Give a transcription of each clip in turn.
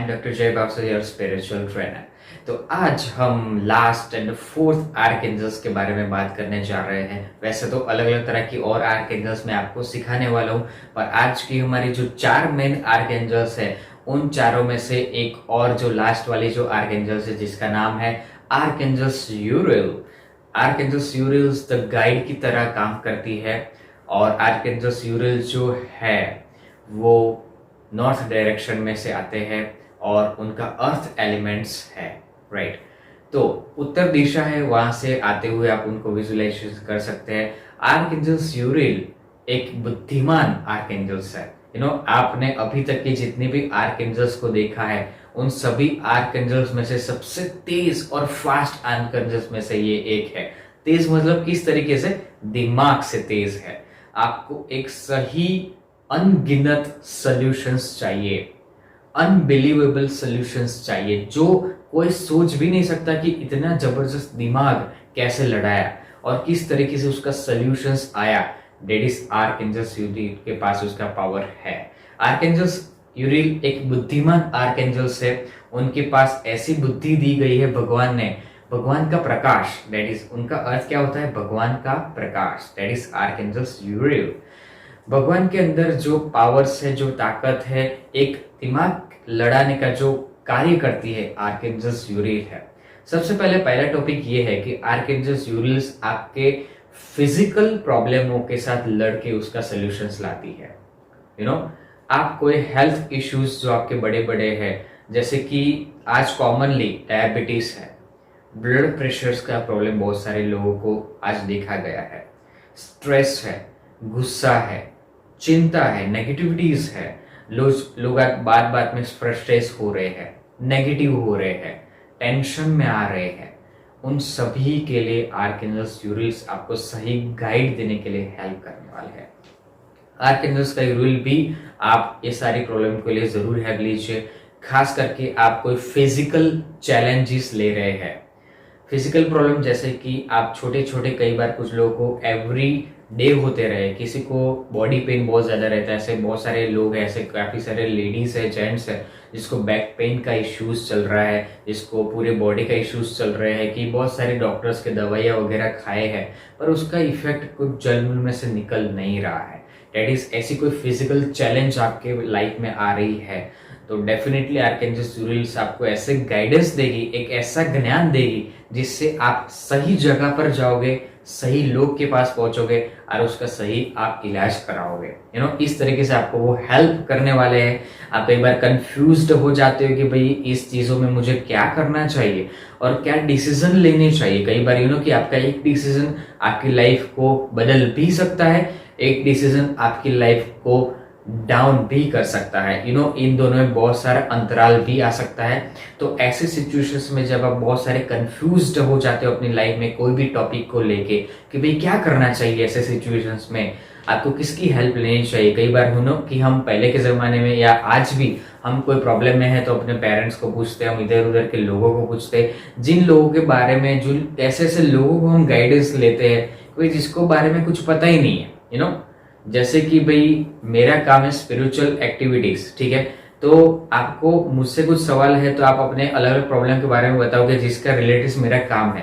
M doctor जय बापसा, your spiritual trainer. तो आज हम लास्ट एंड फोर्थ आर्कएंजल्स के बारे में बात करने जा रहे हैं। वैसे तो अलग अलग तरह की और आर्कएंजल्स मैं आपको सिखाने वाला हूँ, पर आज की हमारी जो चार मेन आर्कएंजल्स है उन चारों में से एक और जो लास्ट वाली जो आर्कएंजल्स है जिसका नाम है आर्कएंजल्स यूरियल। आर्कएंजल्स यूरियल द गाइड की तरह काम करती है और आर्कएंजल्स यूरियल जो है वो नॉर्थ डायरेक्शन में से आते हैं और उनका अर्थ एलिमेंट्स है, राइट। तो उत्तर दिशा है, वहां से आते हुए आप उनको विजुअलाइजेशन कर सकते हैं। आर्कएंजल्स यूरियल एक बुद्धिमान आर्कएंजल्स है। आपने अभी तक की जितनी भी आर्कएंजल्स को देखा है उन सभी आर्कएंजल्स में से सबसे तेज और फास्ट आर्कएंजल्स में से ये एक है। तेज मतलब किस तरीके से? दिमाग से तेज है। आपको एक सही अनगिनत सॉल्यूशंस चाहिए, अनबिलीवेबल सॉल्यूशंस चाहिए, जो कोई सोच भी नहीं सकता कि इतना जबरदस्त दिमाग कैसे लड़ाया और किस तरीके से उसका सॉल्यूशंस आया। डेट इज आर्कएंजल्स यूरियल के पास उसका पावर है। आर्कएंजल्स यूरियल एक बुद्धिमान आर्कएंजल्स है। उनके पास ऐसी बुद्धि दी गई है भगवान ने, भगवान का प्रकाश, दैट इज उनका अर्थ क्या होता है? भगवान का प्रकाश, दैट इज आर्कएंजल्स यूरियल। भगवान के अंदर जो पावर्स है, जो ताकत है, एक दिमाग लड़ाने का जो कार्य करती है, आर्कएंजल्स यूरियल है। सबसे पहला टॉपिक ये है कि आर्कएंजल्स यूरियल्स आपके फिजिकल प्रॉब्लमों के साथ लड़के उसका सॉल्यूशंस लाती है। आप कोई हेल्थ इश्यूज जो आपके बड़े बड़े हैं, जैसे कि आज कॉमनली डायबिटीज है, ब्लड प्रेशर्स का प्रॉब्लम बहुत सारे लोगों को आज देखा गया है, स्ट्रेस है, गुस्सा है, चिंता है, नेगेटिविटीज है, लोग बात बात में फ्रस्ट्रेट हो रहे हैं, नेगेटिव हो रहे हैं, टेंशन में आ रहे हैं, उन सभी के लिए आर्कएंजल्स यूरियल्स आपको सही गाइड देने के लिए हेल्प करने वाले हैं। आर्कएंजल्स का यूरियल भी आप ये सारी प्रॉब्लम के लिए जरूर हेल्प लीजिए। खास करके आप कोई फिजिकल चैलेंजेस ले रहे हैं, फिजिकल प्रॉब्लम, जैसे कि आप छोटे छोटे, कई बार कुछ लोगों को एवरी डे होते रहे, किसी को बॉडी पेन बहुत ज्यादा रहता है, ऐसे बहुत सारे लोग हैं, ऐसे काफी सारे लेडीज है, जेंट्स है जिसको बैक पेन का इश्यूज चल रहा है, जिसको पूरे बॉडी का इश्यूज चल रहे हैं, कि बहुत सारे डॉक्टर्स के दवाइयाँ वगैरह खाए हैं पर उसका इफेक्ट कुछ जन्म में से निकल नहीं रहा है। डेट इज ऐसी कोई फिजिकल चैलेंज आपके लाइफ में आ रही है तो डेफिनेटली आर्कएंजल्स यूरियल्स आपको ऐसे गाइडेंस देगी, एक ऐसा ज्ञान देगी जिससे आप सही जगह पर जाओगे, सही लोग के पास पहुंचोगे और उसका सही आप इलाज कराओगे। इस तरीके से आपको वो हेल्प करने वाले हैं। आप कई बार कंफ्यूज्ड हो जाते हो कि भाई इस चीजों में मुझे क्या करना चाहिए और क्या डिसीजन लेने चाहिए। कई बार कि आपका एक डिसीजन आपकी लाइफ को बदल भी सकता है, एक डिसीजन आपकी लाइफ को डाउन भी कर सकता है। इन दोनों में बहुत सारा अंतराल भी आ सकता है। तो ऐसे सिचुएशंस में जब आप बहुत सारे कंफ्यूज्ड हो जाते हो अपनी लाइफ में कोई भी टॉपिक को लेके कि भाई क्या करना चाहिए, ऐसे सिचुएशंस में आपको किसकी हेल्प लेनी चाहिए। कई बार कि हम पहले के जमाने में या आज भी हम कोई प्रॉब्लम में है तो अपने पेरेंट्स को पूछते हैं, हम इधर उधर के लोगों को पूछते हैं, जिन लोगों के बारे में, जो ऐसे ऐसे लोगों को हम गाइडेंस लेते हैं कोई जिसको बारे में कुछ पता ही नहीं है। जैसे कि भाई मेरा काम है स्पिरिचुअल एक्टिविटीज, ठीक है, तो आपको मुझसे कुछ सवाल है तो आप अपने अलग अलग प्रॉब्लम के बारे में बताओगे जिसका रिलेटेड मेरा काम है,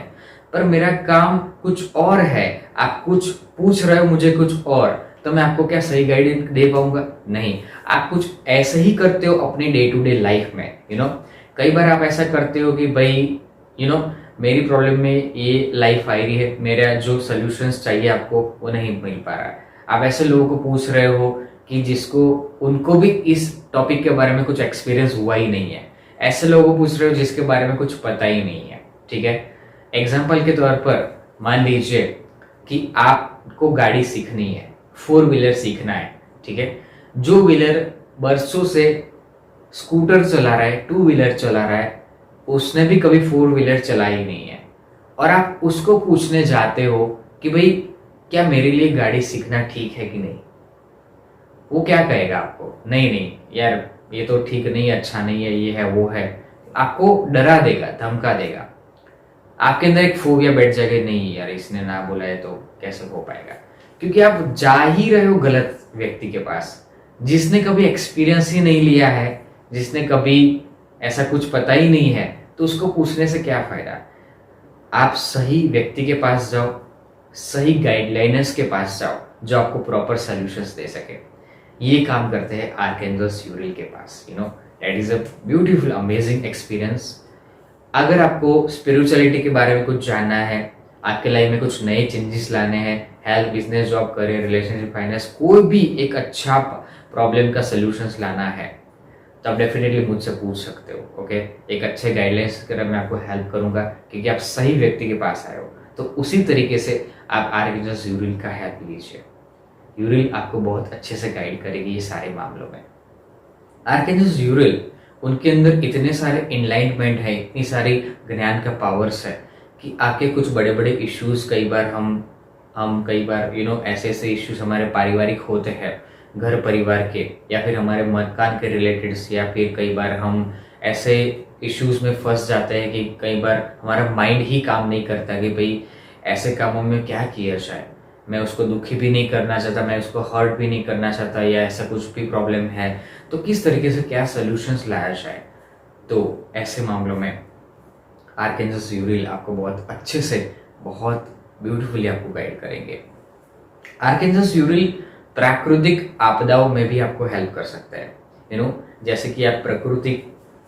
पर मेरा काम कुछ और है, आप कुछ पूछ रहे हो मुझे कुछ और, तो मैं आपको क्या सही गाइडेंस दे पाऊंगा? नहीं। आप कुछ ऐसे ही करते हो अपनी डे टू डे लाइफ में। कई बार आप ऐसा करते हो कि भाई मेरी प्रॉब्लम में ये लाइफ आ रही है, मेरा जो सोल्यूशंस चाहिए आपको वो नहीं मिल पा रहा है। आप ऐसे लोगों को पूछ रहे हो कि जिसको उनको भी इस टॉपिक के बारे में कुछ एक्सपीरियंस हुआ ही नहीं है, ऐसे लोगों को पूछ रहे हो जिसके बारे में कुछ पता ही नहीं है, ठीक है। एग्जाम्पल के तौर पर मान लीजिए कि आपको गाड़ी सीखनी है, 4 व्हीलर सीखना है, ठीक है। जो व्हीलर बरसों से स्कूटर चला रहा है, 2 व्हीलर चला रहा है, उसने भी कभी 4 व्हीलर चला ही नहीं है, और आप उसको पूछने जाते हो कि भाई क्या मेरे लिए गाड़ी सीखना ठीक है कि नहीं, वो क्या कहेगा आपको? नहीं यार ये तो ठीक नहीं है, अच्छा नहीं है, ये है वो है, आपको डरा देगा, धमका देगा। आपके अंदर एक फोबिया बैठ जाएगा, नहीं यार इसने ना बोला है तो कैसे हो पाएगा, क्योंकि आप जा ही रहे हो गलत व्यक्ति के पास, जिसने कभी एक्सपीरियंस ही नहीं लिया है, जिसने कभी ऐसा कुछ पता ही नहीं है, तो उसको पूछने से क्या फायदा। आप सही व्यक्ति के पास जाओ, सही गाइडलाइनर्स के पास जाओ जो आपको प्रॉपर सॉल्यूशंस दे सके। ये काम करते हैं आर्कएंजल्स यूरिल के पास। That is a beautiful amazing experience. अगर आपको स्पिरिचुअलिटी के बारे में कुछ जानना है, आपके लाइफ में कुछ नए चेंजेस लाने हैं, health, business, job, career, relationship, finance, कोई भी एक अच्छा प्रॉब्लम का सोल्यूशंस लाना है, तो आप डेफिनेटली मुझसे पूछ सकते हो। ओके, एक अच्छे गाइडलाइंस की तरह मैं आपको हेल्प करूंगा, क्योंकि आप सही व्यक्ति के पास आए हो। तो उसी तरीके से आप आर्कएंजल यूरिल का हेल्प लीजिए। यूरिल आपको बहुत अच्छे से गाइड करेगी ये सारे मामलों में। आर्कएंजल यूरिल, उनके अंदर इतने सारे इनलाइनमेंट है, इतनी सारी ज्ञान का पावर्स है कि आपके कुछ बड़े बड़े इश्यूज, कई बार हम कई बार ऐसे ऐसे इश्यूज हमारे पारिवारिक होते हैं, घर परिवार के, या फिर हमारे मकान के रिलेटेड, या फिर कई बार हम ऐसे इश्यूज में फंस जाते हैं कि कई बार हमारा माइंड ही काम नहीं करता कि भाई ऐसे कामों में क्या किया जाए। मैं उसको दुखी भी नहीं करना चाहता, मैं उसको हर्ट भी नहीं करना चाहता, या ऐसा कुछ भी प्रॉब्लम है, तो किस तरीके से क्या सॉल्यूशंस लाया जाए। तो ऐसे मामलों में आर्कएंजल यूरिल आपको बहुत अच्छे से, बहुत ब्यूटीफुली आपको गाइड करेंगे। आर्कएंजल यूरिल प्राकृतिक आपदाओं में भी आपको हेल्प कर सकता है। जैसे कि आप प्रकृति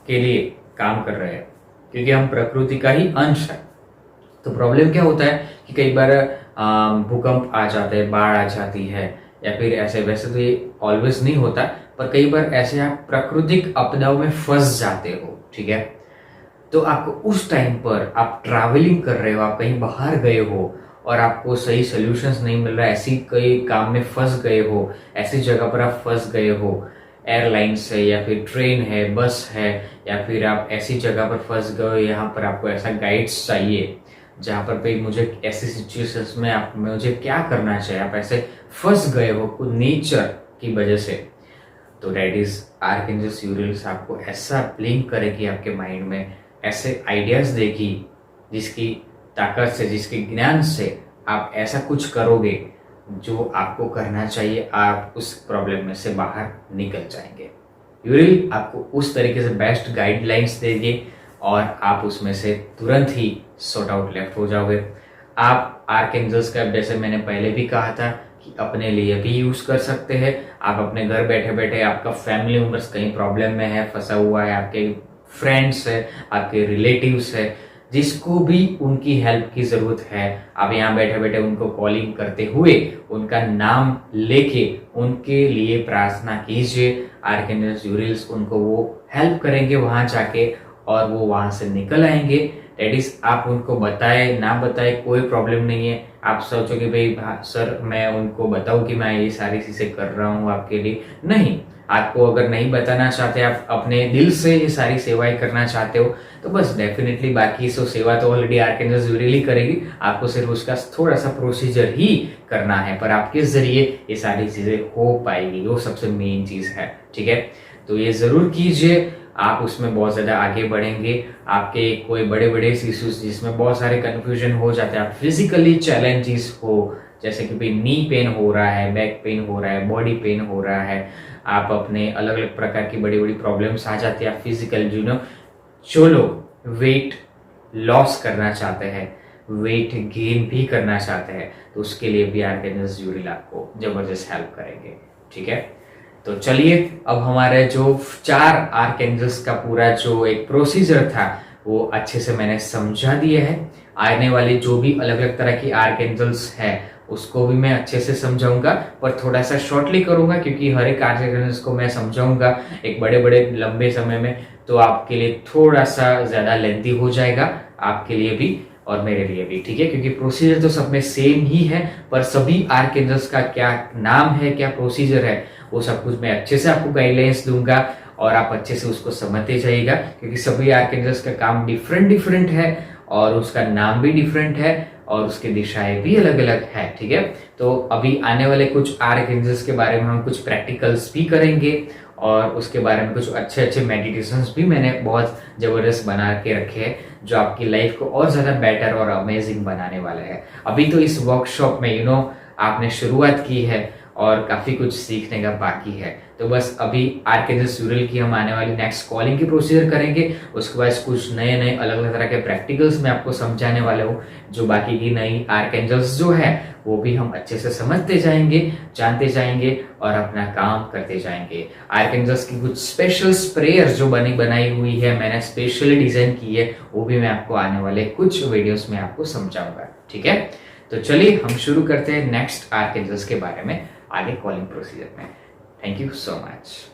के लिए काम कर रहे हैं, क्योंकि हम प्रकृति का ही अंश है। तो प्रॉब्लम क्या होता है कि कई बार भूकंप आ जाते हैं, बाढ़ आ जाती है, या फिर ऐसे, वैसे तो ये ऑलवेज नहीं होता, पर कई बार ऐसे आप प्राकृतिक आपदाओं में फंस जाते हो। ठीक है, तो आपको उस टाइम पर, आप ट्रैवलिंग कर रहे हो, आप कहीं बाहर गए हो और आपको सही सॉल्यूशंस नहीं मिल रहा, ऐसी कई काम में फंस गए हो, ऐसी जगह पर आप फंस गए हो, एयरलाइन से, या फिर ट्रेन है, बस है, या फिर आप ऐसी जगह पर फंस गए हो, यहाँ पर आपको ऐसा गाइड्स चाहिए जहाँ पर पे मुझे ऐसी सिचुएशंस में मुझे क्या करना चाहिए, आप ऐसे फंस गए हो कुछ नेचर की वजह से, तो दैट इज आर्कएंजल यूरिल आपको ऐसा ब्लिंक करेगी आपके माइंड में, ऐसे आइडियाज देगी जिसकी ताकत से, जिसके ज्ञान से आप ऐसा कुछ करोगे जो आपको करना चाहिए, आप उस प्रॉब्लम में से बाहर निकल जाएंगे। यूरिल आपको उस तरीके से बेस्ट गाइडलाइंस देगी और आप उसमें से तुरंत ही सॉर्ट आउट लेफ्ट हो जाओगे। आप आर्कएंजल्स का, जैसे मैंने पहले भी कहा था, कि अपने लिए भी यूज कर सकते हैं। आप अपने घर बैठे बैठे, आपका फैमिली मेंबर्स कहीं प्रॉब्लम में है, फंसा हुआ है, आपके फ्रेंड्स है, आपके रिलेटिव्स है, जिसको भी उनकी हेल्प की जरूरत है, आप यहाँ बैठे बैठे उनको कॉलिंग करते हुए, उनका नाम लेके उनके लिए प्रार्थना कीजिए। आर्कएंजल यूरिल्स उनको वो हेल्प करेंगे वहां जाके, और वो वहां से निकल आएंगे। दैट इज, आप उनको बताए ना बताए कोई प्रॉब्लम नहीं है। आप सोचो कि भाई सर मैं उनको बताऊं कि मैं ये सारी चीजें कर रहा हूँ आपके लिए, नहीं। आपको अगर नहीं बताना चाहते, आप अपने दिल से ये सारी सेवाएं करना चाहते हो, तो बस डेफिनेटली बाकी सो सेवा तो ऑलरेडी आर्कएंजल यूरिल ही करेगी, आपको सिर्फ उसका थोड़ा सा प्रोसीजर ही करना है, पर आपके जरिए ये सारी चीजें हो पाएगी, वो सबसे मेन चीज है। ठीक है, तो ये जरूर कीजिए, आप उसमें बहुत ज्यादा आगे बढ़ेंगे। आपके कोई बड़े बड़े इश्यूज जिसमें बहुत सारे कंफ्यूजन हो जाते हैं, आप फिजिकली चैलेंजेस हो, जैसे कि भाई नी पेन हो रहा है, बैक पेन हो रहा है, बॉडी पेन हो रहा है, आप अपने अलग अलग प्रकार की बड़ी बड़ी प्रॉब्लम्स आ जाती है, आप फिजिकल जो लोग वेट लॉस करना चाहते हैं, वेट गेन भी करना चाहते हैं, तो उसके लिए भी आर्कएंजल यूरिल आपको जबरदस्त हेल्प करेंगे। ठीक है, तो चलिए अब हमारे जो 4 आर्कएंजल्स का पूरा जो एक प्रोसीजर था वो अच्छे से मैंने समझा दिया है। आने वाले जो भी अलग अलग तरह की आर्कएंजल्स है उसको भी मैं अच्छे से समझाऊंगा, पर थोड़ा सा शॉर्टली करूंगा, क्योंकि हर एक आर्कएंजल्स को मैं समझाऊंगा एक बड़े बड़े लंबे समय में, तो आपके लिए थोड़ा सा ज्यादा लेंथी हो जाएगा, आपके लिए भी और मेरे लिए भी। ठीक है, क्योंकि प्रोसीजर तो सब में सेम ही है, पर सभी आर्कएंजल्स का क्या नाम है, क्या प्रोसीजर है, वो सब कुछ मैं अच्छे से आपको गाइडलाइंस दूंगा और आप अच्छे से उसको समझते जाइएगा, क्योंकि सभी आर्कएंजल्स का काम डिफरेंट डिफरेंट है और उसका नाम भी डिफरेंट है और उसकी दिशाएं भी अलग अलग है। ठीक है, तो अभी आने वाले कुछ आर्कएंजल्स के बारे में हम कुछ प्रैक्टिकल्स भी करेंगे और उसके बारे में कुछ अच्छे अच्छे मेडिटेशंस भी मैंने बहुत जबरदस्त बना के रखे हैं, जो आपकी लाइफ को और ज्यादा बेटर और अमेजिंग बनाने वाले हैं। अभी तो इस वर्कशॉप में आपने शुरुआत की है और काफ़ी कुछ सीखने का बाकी है। तो बस अभी आर्कएंजल सीरियल की हम आने वाली नेक्स्ट कॉलिंग की प्रोसीजर करेंगे, उसके बाद कुछ नए नए अलग अलग तरह के प्रैक्टिकल्स मैं आपको समझाने वाला हूँ, जो बाकी की नई आर्कएंजल्स जो है वो भी हम अच्छे से समझते जाएंगे, जानते जाएंगे और अपना काम करते जाएंगे। आर्कएंजल्स की कुछ स्पेशल प्रेयर्स जो बनाई हुई है, मैंने स्पेशली डिजाइन की है, वो भी मैं आपको आने वाले कुछ वीडियोस में आपको समझाऊंगा। ठीक है, तो चलिए हम शुरू करते हैं नेक्स्ट आर्कएंजल्स के बारे में आगे कॉलिंग प्रोसीजर में। Thank you so much.